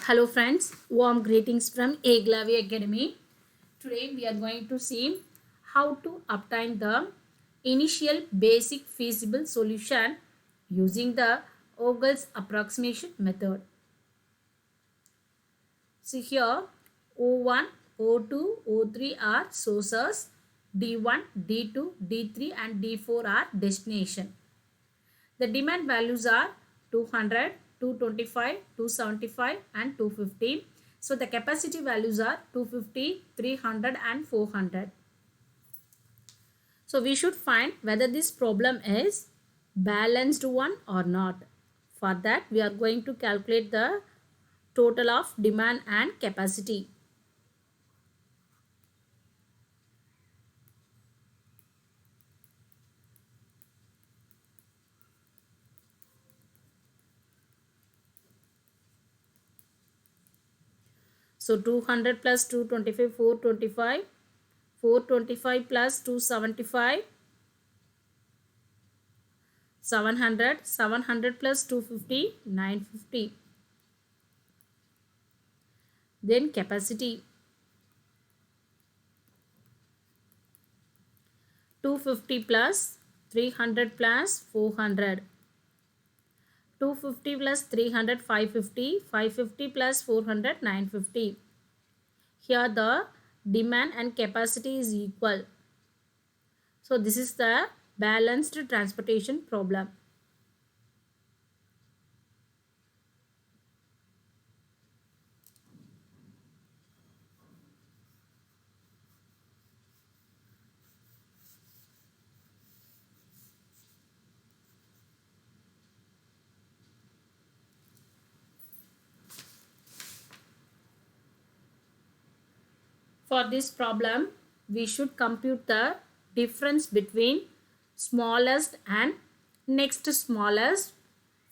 Hello friends, warm greetings from Aglavi Academy. Today we are going to see how to obtain the initial basic feasible solution using the Ogle's approximation method. So here O1, O2, O3 are sources, D1, D2, D3 and D4 are destination. The demand values are 200, 225, 275 and 250. So the capacity values are 250, 300 and 400. So we should find whether this problem is balanced one or not. For that we are going to calculate the total of demand and capacity. So 200 plus 225, 425, 425 plus 275, 700, 700 plus 250, 950. Then capacity 250 plus 300 plus 400. 250 plus 300, 550, 550 plus 400, 950. Here the demand and capacity is equal. So this is the balanced transportation problem. For this problem, we should compute the difference between smallest and next smallest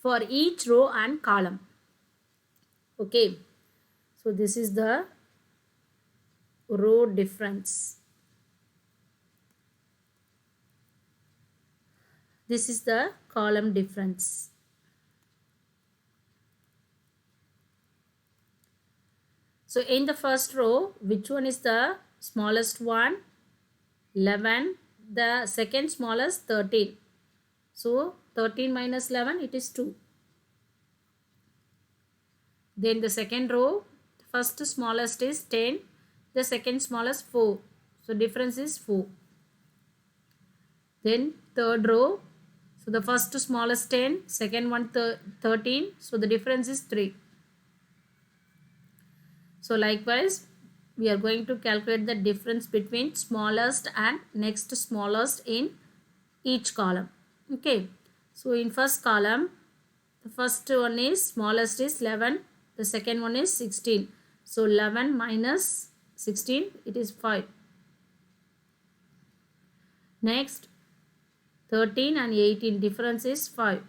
for each row and column. Okay, so this is the row difference. This is the column difference. So in the first row, which one is the smallest one? 11. The second smallest 13. So 13 minus 11, it is 2. Then the second row, first smallest is 10. The second smallest 4. So difference is 4. Then third row, so the first smallest 10, second one 13. So the difference is 3. So likewise, we are going to calculate the difference between smallest and next smallest in each column. Okay. So in first column, the first one is smallest is 11. The second one is 16. So 11 minus 16, it is 5. Next, 13 and 18, difference is 5.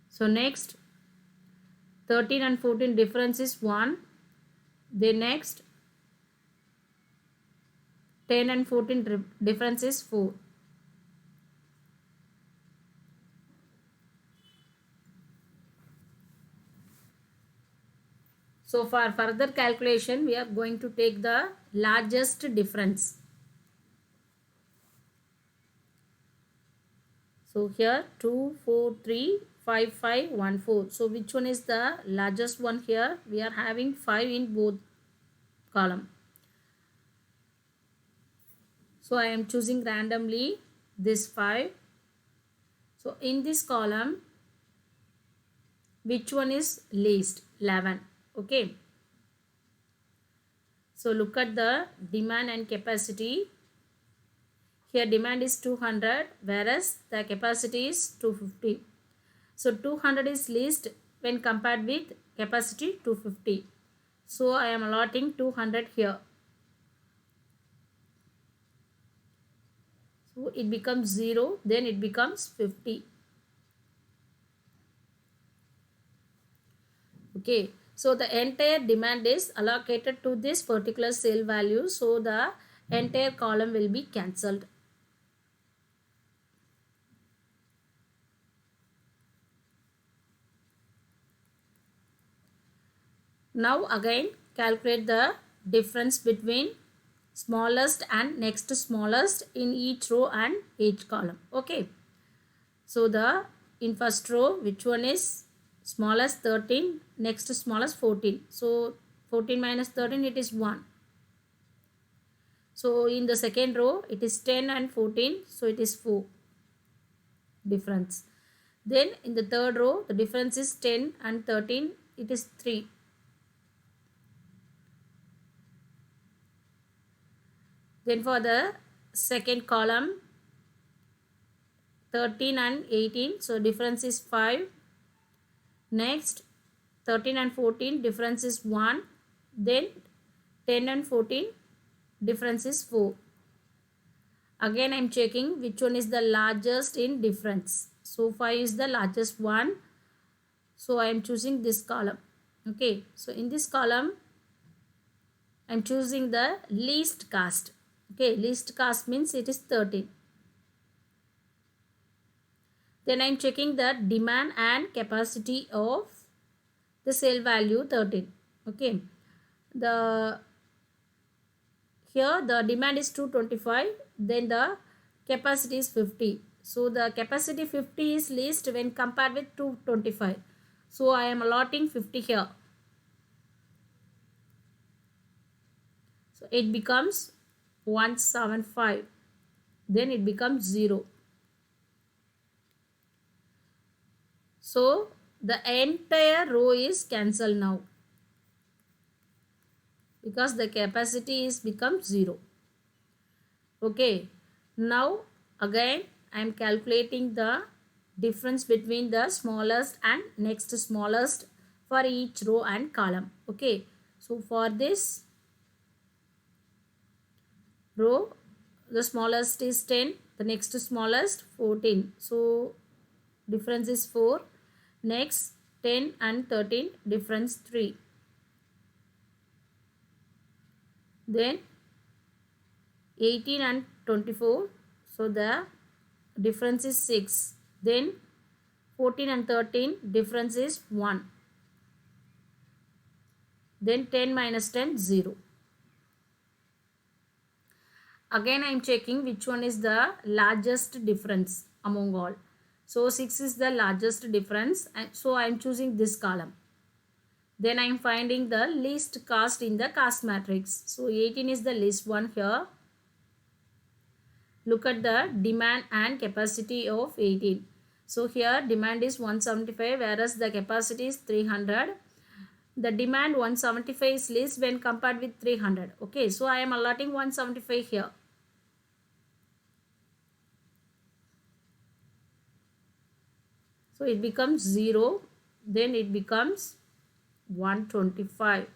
So next, 13 and 14, difference is 1. Then next, 10 and 14, difference is 4. So for further calculation, we are going to take the largest difference. So here 2, 4, 3, 5, 5, 1, 4. So which one is the largest one here? We are having 5 in both column. So I am choosing randomly this 5. So in this column, which one is least? 11. Okay. So look at the demand and capacity. Here demand is 200 whereas the capacity is 250. So 200 is least when compared with capacity 250. So I am allotting 200 here. So it becomes 0, then it becomes 50. Okay. So the entire demand is allocated to this particular cell value. So the entire column will be cancelled. Now again calculate the difference between smallest and next smallest in each row and each column. Okay. So the in first row, which one is smallest? 13, next smallest 14. So 14 minus 13, it is 1. So in the second row, it is 10 and 14. So it is 4 difference. Then in the third row, the difference is 10 and 13. It is 3. Then for the second column, 13 and 18. So difference is 5. Next 13 and 14, difference is 1. Then 10 and 14, difference is 4. Again I am checking which one is the largest in difference. So 5 is the largest one. So I am choosing this column. Okay. So in this column, I am choosing the least cost. Okay. Least cost means it is 13. Then I am checking the demand and capacity of the cell value 13. Okay. Here the demand is 225, then the capacity is 50. So the capacity 50 is least when compared with 225. So I am allotting 50 here. So it becomes 175. Then it becomes 0. So the entire row is cancelled now, because the capacity is become 0. Okay. Now again I am calculating the difference between the smallest and next smallest for each row and column. Okay. So for this row, the smallest is 10, the next smallest 14. So difference is 4. Next 10 and 13, difference 3. Then 18 and 24, so the difference is 6. Then 14 and 13, difference is 1. Then 10 minus 10, 0. Again I am checking which one is the largest difference among all. So 6 is the largest difference, and so I am choosing this column. Then I am finding the least cost in the cost matrix. So 18 is the least one here. Look at the demand and capacity of 18. So here demand is 175, whereas the capacity is 300. The demand 175 is least when compared with 300. Okay, so I am allotting 175 here. So it becomes 0. Then it becomes 125.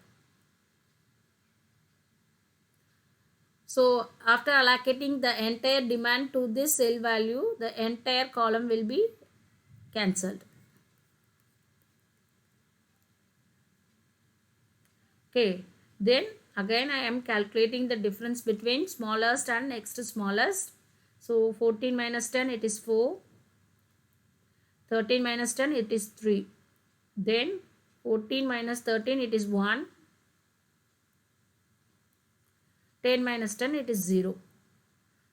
So after allocating the entire demand to this cell value, the entire column will be cancelled. Okay. Then again I am calculating the difference between smallest and next smallest. So 14 minus 10, it is 4. 13 minus 10, it is 3. Then 14 minus 13, it is 1. 10 minus 10, it is 0.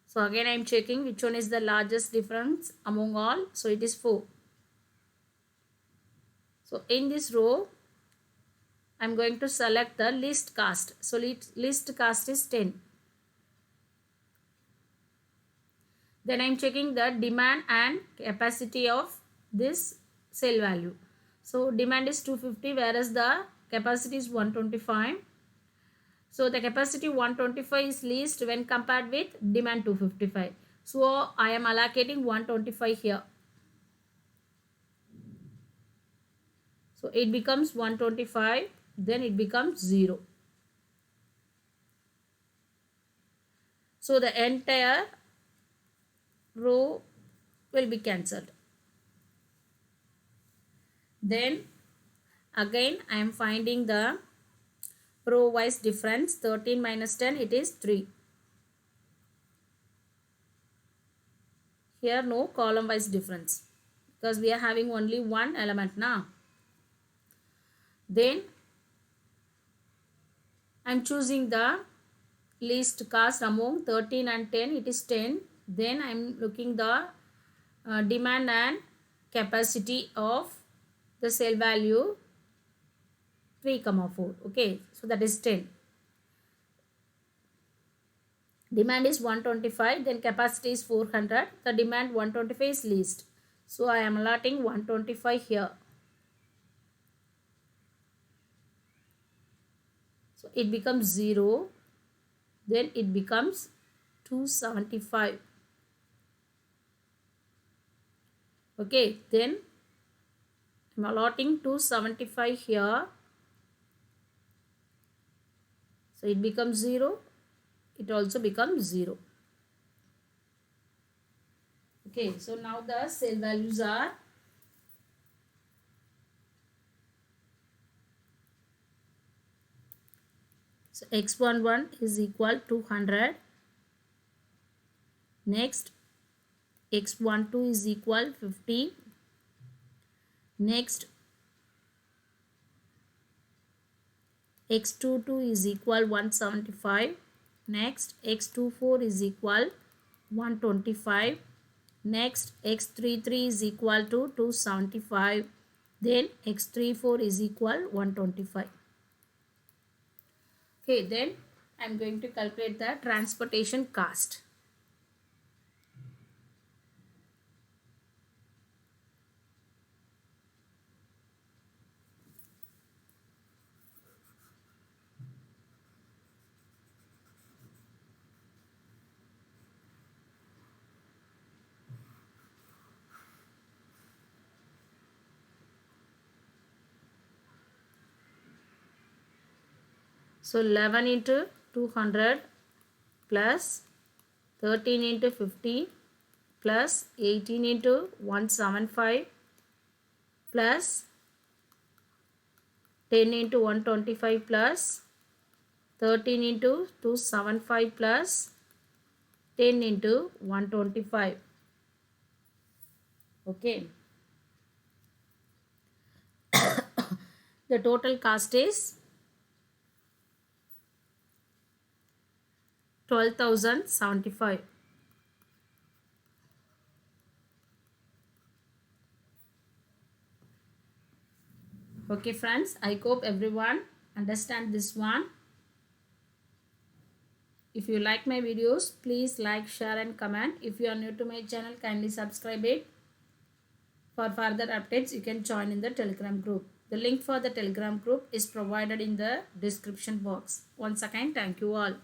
So again I am checking which one is the largest difference among all. So it is 4. So in this row, I am going to select the least cost. So least cost is 10. Then I am checking the demand and capacity of this cell value. So demand is 250, whereas the capacity is 125. So the capacity 125 is least when compared with demand 255. So I am allocating 125 here. So it becomes 125, then it becomes 0. So the entire row will be cancelled. Then again I am finding the row wise difference. 13 minus 10, it is 3. Here no column wise difference, because we are having only one element now. Then I'm choosing the least cost among 13 and 10. It is 10. Then I'm looking the demand and capacity of the cell value 3 comma 4. Okay, so that is 10. Demand is 125, then capacity is 400. The demand 125 is least, so I am allotting 125 here. So it becomes 0, then it becomes 275. Okay, then I'm allotting 275 here. So it becomes 0. It also becomes 0. Okay, so now the cell values are so x11 is equal to 100. Next, x12 is equal 50. Next, x22 is equal 175. Next, x24 is equal 125. Next, x33 is equal to 275. Then x34 is equal 125. Okay, then I am going to calculate the transportation cost. So 11 into 200 plus 13 into 50 plus 18 into 175 plus 10 into 125 plus 13 into 275 plus 10 into 125. Okay. The total cost is 12,075. Okay friends, I hope everyone understand this one. If you like my videos, please like, share and comment. If you are new to my channel, kindly subscribe it. For further updates, you can join in the Telegram group. The link for the Telegram group is provided in the description box. Once again, thank you all.